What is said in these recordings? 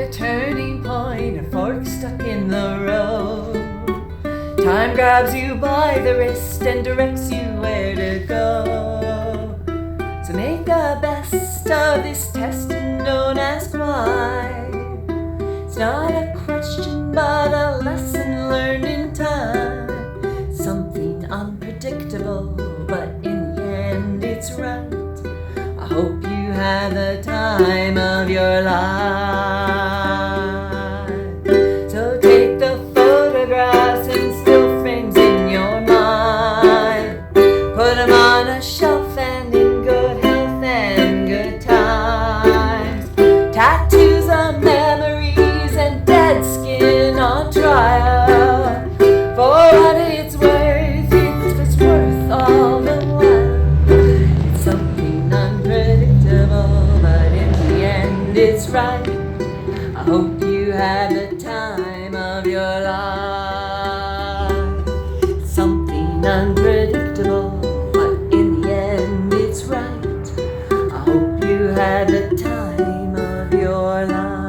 a turning point, a fork stuck in the road. Time grabs you by the wrist and directs you where to go. So make the best of this test and don't ask why. It's not a question but a lesson learned in time. Something unpredictable, but in the end it's right. I hope you had the time of your life. So take the photographs and still frames in your mind. Put them on a shelf and in good health and good times. Tattoos on memories and dead skin on trial. For what it's worth, it's worth all the while. It's something unpredictable, but in the end it's right. I hope you had the time of your life. It's something unpredictable, but in the end it's right. I hope you had the time of your life.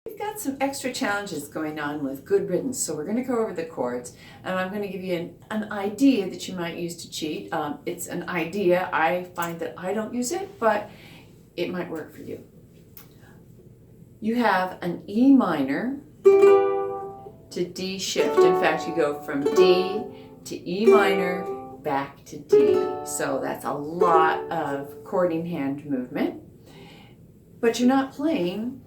We've got some extra challenges going on with Good Riddance, so we're going to go over the chords, and I'm going to give you an idea that you might use to cheat. It's an idea. I find that I don't use it, but it might work for you. You have an E minor to D shift. In fact, you go from D to E minor back to D. So that's a lot of chording hand movement. But you're not playing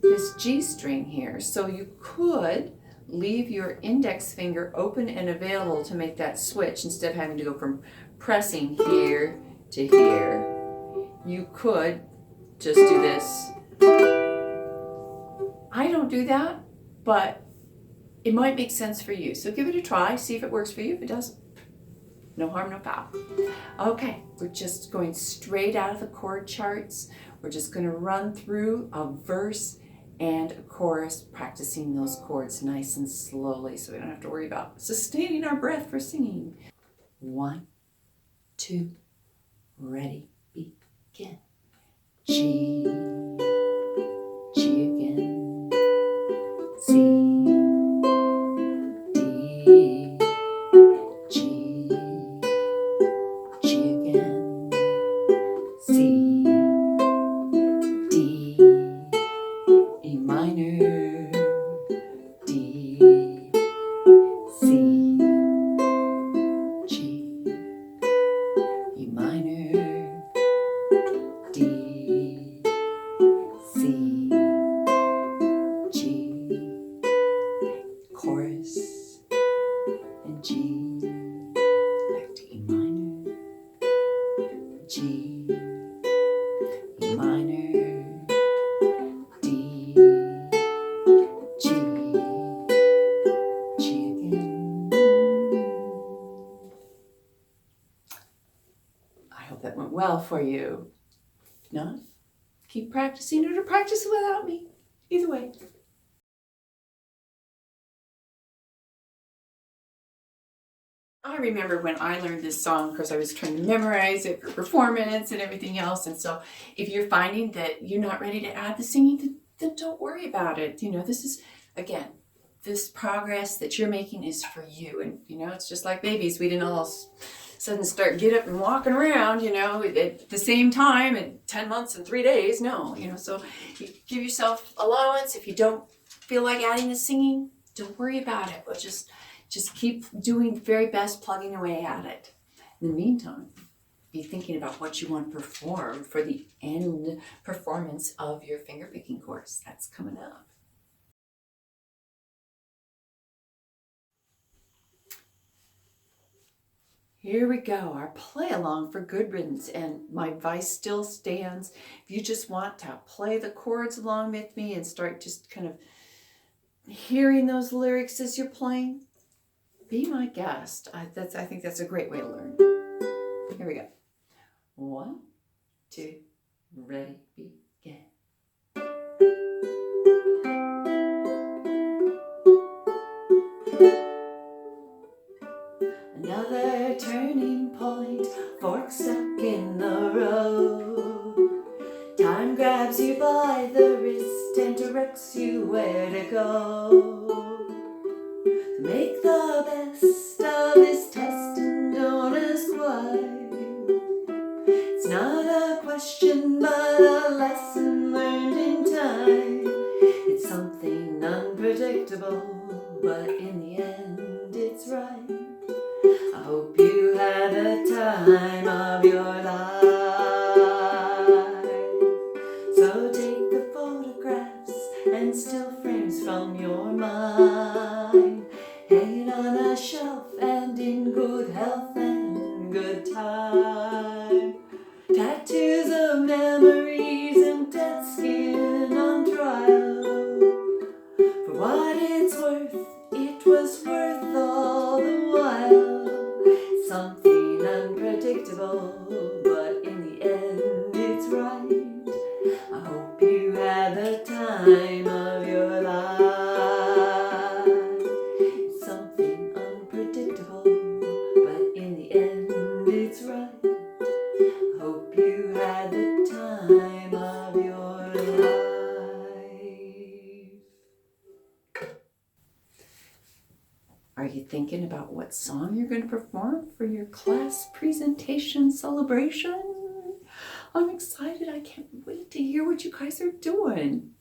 this G string here. So you could leave your index finger open and available to make that switch instead of having to go from pressing here to here. You could just do this. I don't do that, but it might make sense for you. So give it a try, see if it works for you. If it doesn't, no harm, no foul. Okay, we're just going straight out of the chord charts. We're just going to run through a verse and a chorus, practicing those chords nice and slowly so we don't have to worry about sustaining our breath for singing. 1, 2, ready, begin. G, G again, C, D, G, G again, C, D, E minor, D, C, G, E minor, D, C, G, chorus, and G, back to E minor, G, E minor, D, G, G again. I hope that went well for you. If not, keep practicing or practice without me. Either way. I remember when I learned this song, because I was trying to memorize it for performance and everything else. And so if you're finding that you're not ready to add the singing, then don't worry about it. You know, this is, again, this progress that you're making is for you. And, you know, it's just like babies. We didn't all of a sudden start get up and walking around, you know, at the same time in 10 months and 3 days. No, you know, so you give yourself allowance. If you don't feel like adding the singing, don't worry about it. But just keep doing the very best, plugging away at it. In the meantime, be thinking about what you want to perform for the end performance of your fingerpicking course. That's coming up. Here we go, our play along for Good Riddance, and my advice still stands. If you just want to play the chords along with me and start just kind of hearing those lyrics as you're playing, be my guest. I think that's a great way to learn. Here we go. 1, 2, ready, begin. Another go. Make the best of this test and don't ask why. It's not a question but a lesson learned in time. It's something unpredictable, but in the end it's right. I hope you had the time of your life. So take the photographs and still frames from your mind, hanging on a shelf and in good health and good time. Tattoos of memories and dead skin on trial. For what it's worth, it was worth all the while. Something unpredictable, but in the end it's right. I hope you had the time of your life. It's something unpredictable, but in the end it's right. I hope you had the time of your life. Are you thinking about what song you're going to perform for your class presentation celebration? I'm excited. I can't wait to hear what you guys are doing.